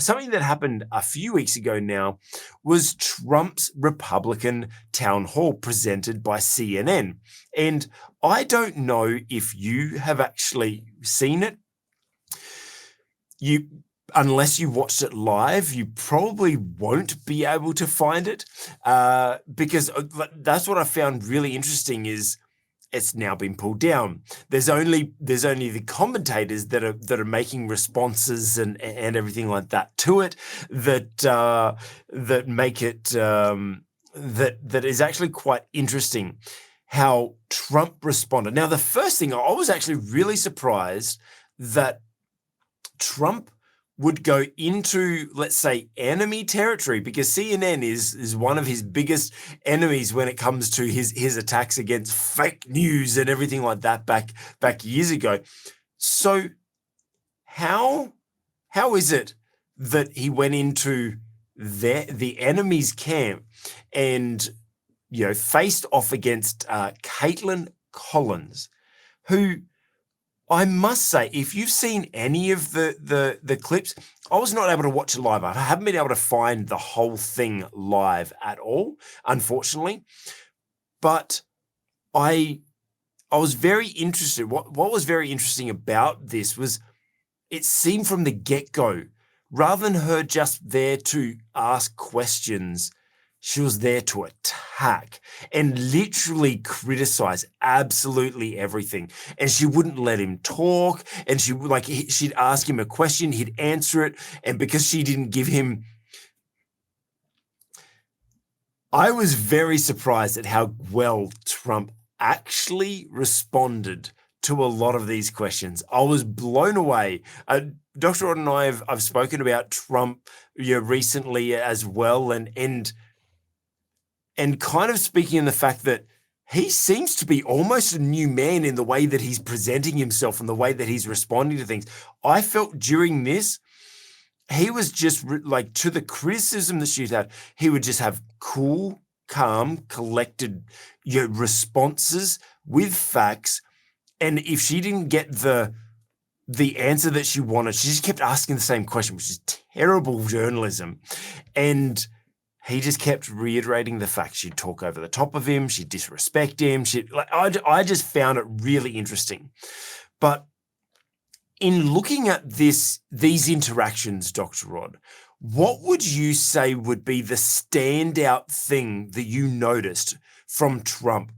something that happened a few weeks ago now was Trump's Republican town hall presented by CNN. And I don't know if you have actually seen it. Unless you watched it live, you probably won't be able to find it, because that's what I found really interesting is it's now been pulled down. There's only the commentators that are making responses and everything like that to it that make it that is actually quite interesting how Trump responded. Now, the first thing, I was actually really surprised that Trump would go into, let's say, enemy territory, because CNN is one of his biggest enemies when it comes to his attacks against fake news and everything like that back years ago. So how is it that he went into the enemy's camp and faced off against Kaitlan, who, I must say, if you've seen any of the clips, I was not able to watch it live. I haven't been able to find the whole thing live at all, unfortunately. But I was very interested. What was very interesting about this was it seemed from the get-go, rather than her just there to ask questions, she was there to attack and literally criticize absolutely everything. And she wouldn't let him talk. And she'd ask him a question, he'd answer it. And because she didn't give him, I was very surprised at how well Trump actually responded to a lot of these questions. I was blown away. Dr. Rod and I I've spoken about Trump recently as well, and kind of speaking in the fact that he seems to be almost a new man in the way that he's presenting himself and the way that he's responding to things. I felt during this, he was just like, to the criticism that she's had, he would just have cool, calm, collected responses with facts. And if she didn't get the answer that she wanted, she just kept asking the same question, which is terrible journalism. And he just kept reiterating the facts. She'd talk over the top of him. She'd disrespect him. I just found it really interesting. But in looking at these interactions, Dr. Rod, what would you say would be the standout thing that you noticed from Trump?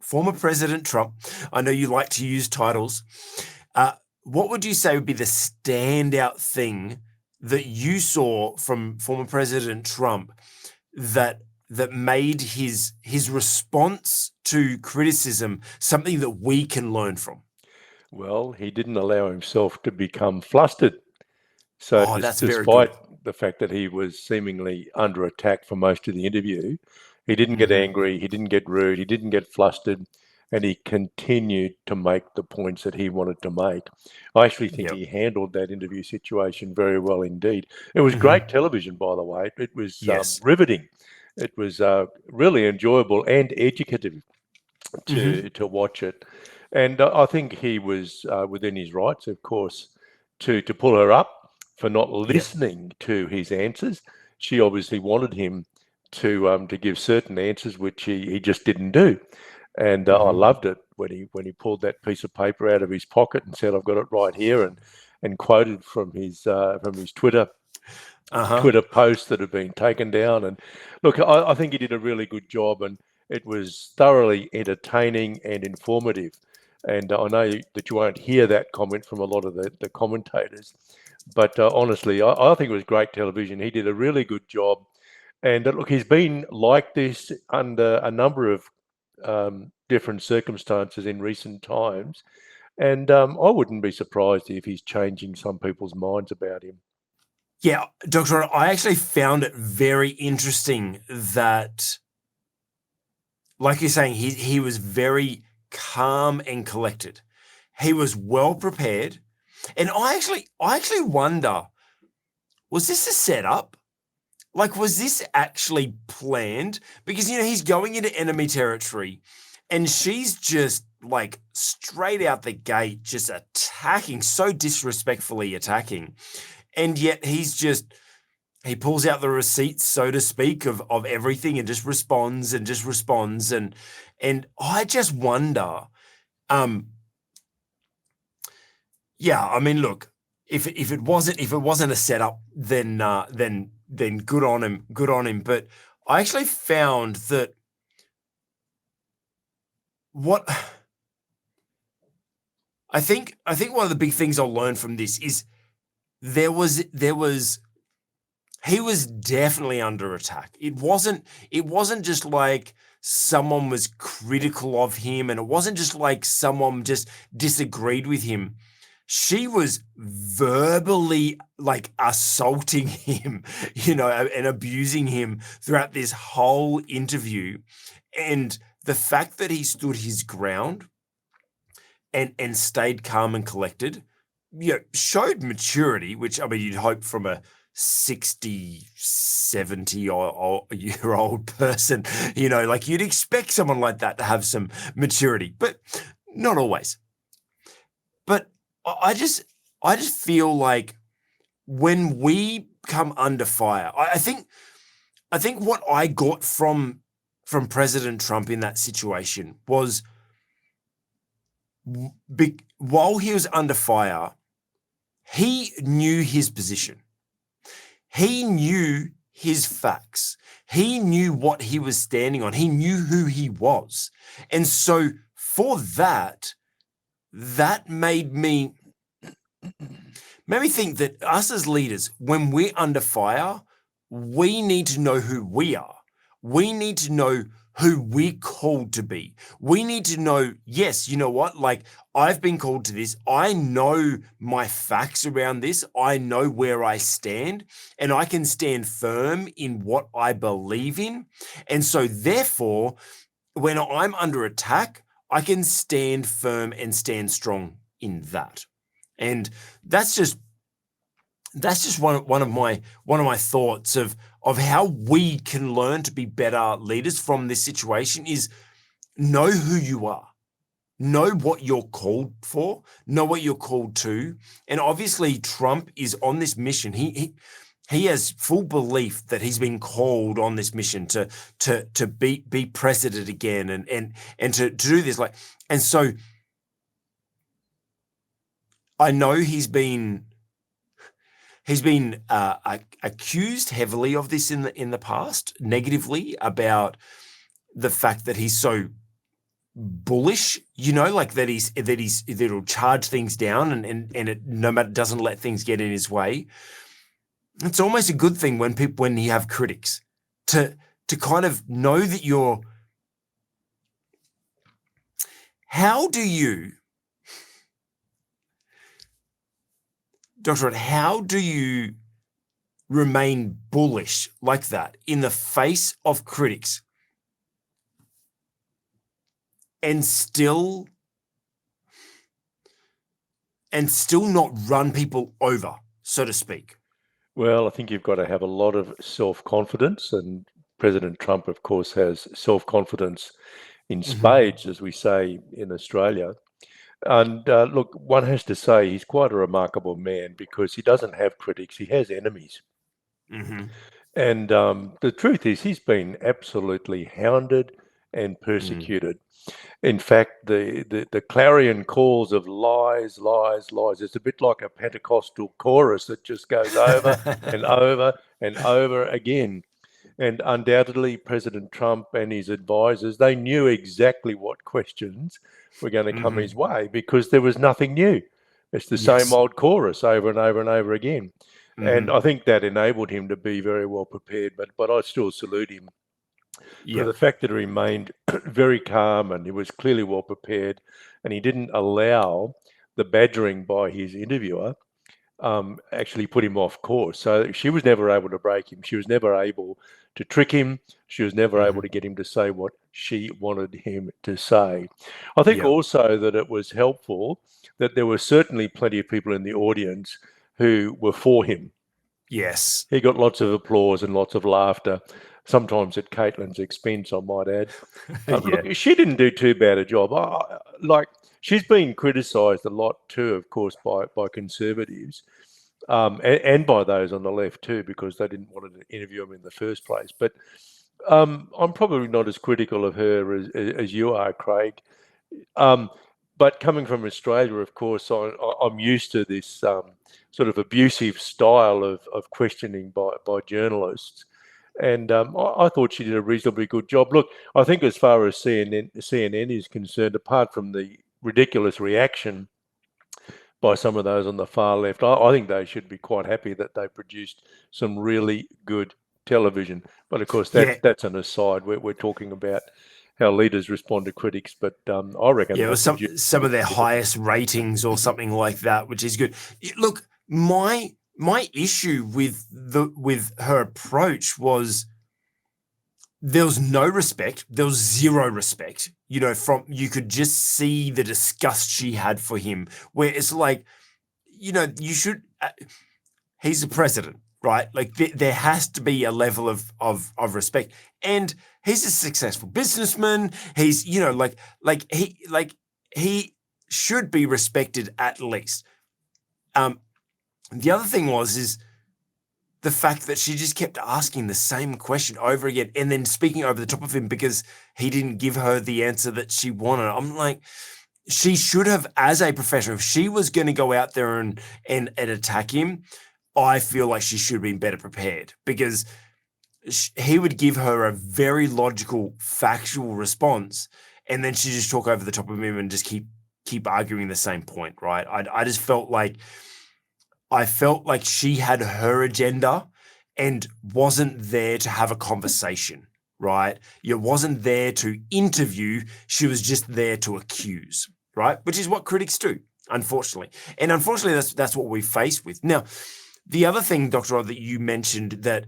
Former President Trump. I know you like to use titles. What would you say would be the standout thing that you saw from former President Trump that made his response to criticism something that we can learn from? Well, he didn't allow himself to become flustered. So that's very despite good. the fact that he was seemingly under attack for most of the interview, he didn't get angry, he didn't get rude, he didn't get flustered, and he continued to make the points that he wanted to make. I actually think he handled that interview situation very well indeed. It was great television, by the way. It was riveting. It was really enjoyable and educative to watch it. And I think he was within his rights, of course, to pull her up for not listening to his answers. She obviously wanted him to give certain answers, which he just didn't do. And I loved it when he pulled that piece of paper out of his pocket and said, "I've got it right here," and quoted from his Twitter posts that have been taken down. And look, I think he did a really good job, and it was thoroughly entertaining and informative. And I know that you won't hear that comment from a lot of the commentators, but honestly, I think it was great television. He did a really good job. And look, he's been like this under a number of different circumstances in recent times. And I wouldn't be surprised if he's changing some people's minds about him. Yeah, Dr. Rod, I actually found it very interesting that, like you're saying, he was very calm and collected. He was well prepared. And I actually wonder, was this a setup? Like, was this actually planned? Because, he's going into enemy territory and she's just like straight out the gate, just attacking, so disrespectfully attacking. and yet he pulls out the receipts, so to speak, of everything, and just responds and I just wonder, yeah, I mean, look, if it wasn't a setup, then good on him. But I actually found that what I think one of the big things I'll learn from this is he was definitely under attack. It wasn't just like someone was critical of him, and it wasn't just like someone just disagreed with him. She was verbally like assaulting him, and abusing him throughout this whole interview. And the fact that he stood his ground and stayed calm and collected, showed maturity, which, I mean, you'd hope from a 60, 70-year-old person, like you'd expect someone like that to have some maturity, but not always. But I just feel like when we come under fire, I think what I got from President Trump in that situation was, while he was under fire, he knew his position. He knew his facts. He knew what he was standing on. He knew who he was. And so for that made me think that us as leaders, when we're under fire, we need to know who we are. We need to know who we're called to be. We need to know, yes, you know what? Like, I've been called to this. I know my facts around this. I know where I stand, and I can stand firm in what I believe in. And so therefore, when I'm under attack, I can stand firm and stand strong in that. And that's just one of my thoughts of how we can learn to be better leaders from this situation is know who you are, know what you're called for, know what you're called to. And obviously Trump is on this mission. He has full belief that he's been called on this mission to be president again and to do this. And so I know he's been accused heavily of this in the past, negatively, about the fact that he's so bullish, like that he'll charge things down and it no matter doesn't let things get in his way. It's almost a good thing when you have critics to kind of know that you're. How do you, Dr. Ed, how do you remain bullish like that in the face of critics and still not run people over, so to speak? Well, I think you've got to have a lot of self-confidence, and President Trump, of course, has self-confidence in spades, as we say in Australia. And look, one has to say he's quite a remarkable man because he doesn't have critics, he has enemies. And the truth is he's been absolutely hounded and persecuted. In fact, the clarion calls of lies, lies, lies. It's a bit like a Pentecostal chorus that just goes over and over and over again. And undoubtedly, President Trump and his advisors, they knew exactly what questions were going to come his way because there was nothing new. It's the same old chorus over and over and over again. And I think that enabled him to be very well prepared. But I still salute him for the fact that he remained very calm and he was clearly well prepared, and he didn't allow the badgering by his interviewer actually put him off course. So she was never able to break him. She was never able to trick him. She was never able to get him to say what she wanted him to say. I think also that it was helpful that there were certainly plenty of people in the audience who were for him. Yes. He got lots of applause and lots of laughter, sometimes at Kaitlan's expense, I might add. Look, she didn't do too bad a job. She's been criticised a lot too, of course, by conservatives. and by those on the left too, because they didn't want to interview him in the first place. But I'm probably not as critical of her as you are, Craig. But coming from Australia, of course, I'm used to this sort of abusive style of questioning by journalists. And I thought she did a reasonably good job. Look, I think as far as CNN is concerned, apart from the ridiculous reaction by some of those on the far left, I think they should be quite happy that they produced some really good television. But of course, that's an aside. We're talking about how leaders respond to critics, but I reckon it was some of their highest ratings or something like that, which is good. Look, my issue with her approach was there was no respect. There was zero respect. You could just see the disgust she had for him, where it's like, you should. He's the president, right? Like there has to be a level of respect, and he's a successful businessman. He's he should be respected at least. The other thing is the fact that she just kept asking the same question over again and then speaking over the top of him because he didn't give her the answer that she wanted. I'm like, she should have, as a professional, if she was going to go out there and attack him, I feel like she should have been better prepared, because he would give her a very logical, factual response, and then she just talk over the top of him and just keep arguing the same point, right? I just felt like she had her agenda and wasn't there to have a conversation, right? You wasn't there to interview. She was just there to accuse, right? Which is what critics do, unfortunately. And unfortunately, that's what we face with. Now, the other thing, Dr. Rod, that you mentioned that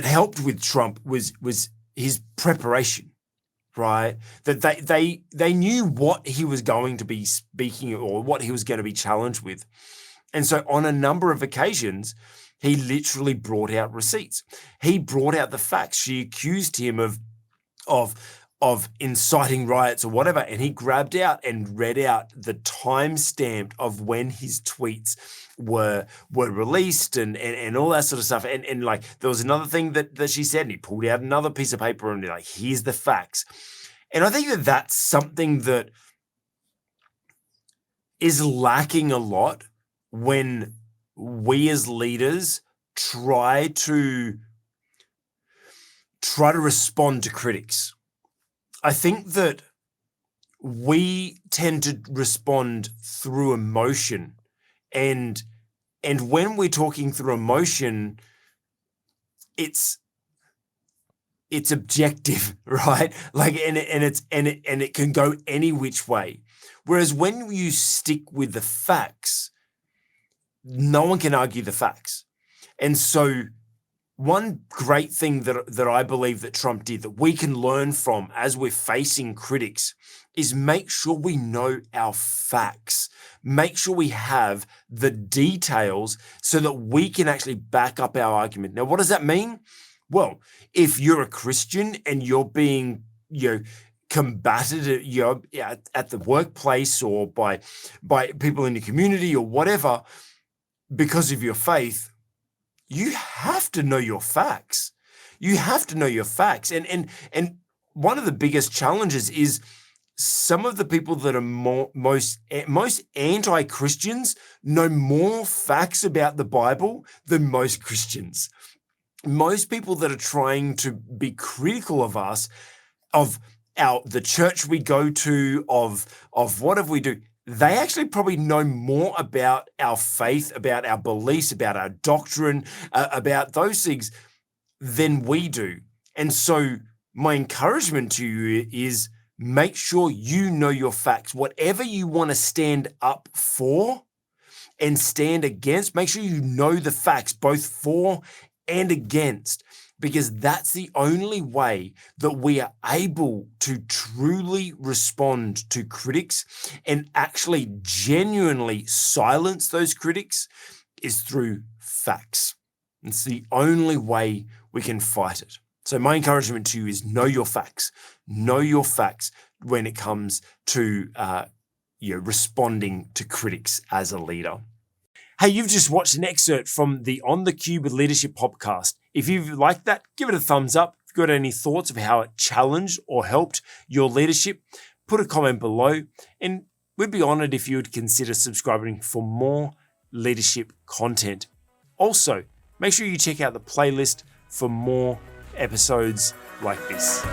helped with Trump was his preparation, right? That they knew what he was going to be speaking or what he was going to be challenged with. And so on a number of occasions, he literally brought out receipts. He brought out the facts. She accused him of inciting riots or whatever, and he grabbed out and read out the timestamp of when his tweets were released and all that sort of stuff. And like there was another thing that she said, and he pulled out another piece of paper and like, here's the facts. And I think that that's something that is lacking a lot when we as leaders try to respond to critics. I think that we tend to respond through emotion, and when we're talking through emotion, it's objective, right? Like, and it can go any which way. Whereas when you stick with the facts, no one can argue the facts. And so one great thing that I believe that Trump did that we can learn from as we're facing critics is make sure we know our facts. Make sure we have the details so that we can actually back up our argument. Now, what does that mean? Well, if you're a Christian and you're being, combated at the workplace or by people in the community or whatever, because of your faith, you have to know your facts. You have to know your facts. And one of the biggest challenges is some of the people that are most anti-Christians know more facts about the Bible than most Christians. Most people that are trying to be critical of us, of the church we go to, of whatever we do, they actually probably know more about our faith, about our beliefs, about our doctrine, about those things than we do. And so my encouragement to you is make sure you know your facts. Whatever you want to stand up for and stand against, make sure you know the facts, both for and against, because that's the only way that we are able to truly respond to critics and actually genuinely silence those critics is through facts. It's the only way we can fight it. So my encouragement to you is know your facts. Know your facts when it comes to responding to critics as a leader. Hey, you've just watched an excerpt from the On the Cube with Leadership podcast. If you've liked that, give it a thumbs up. If you've got any thoughts of how it challenged or helped your leadership, put a comment below. And we'd be honored if you would consider subscribing for more leadership content. Also, make sure you check out the playlist for more episodes like this.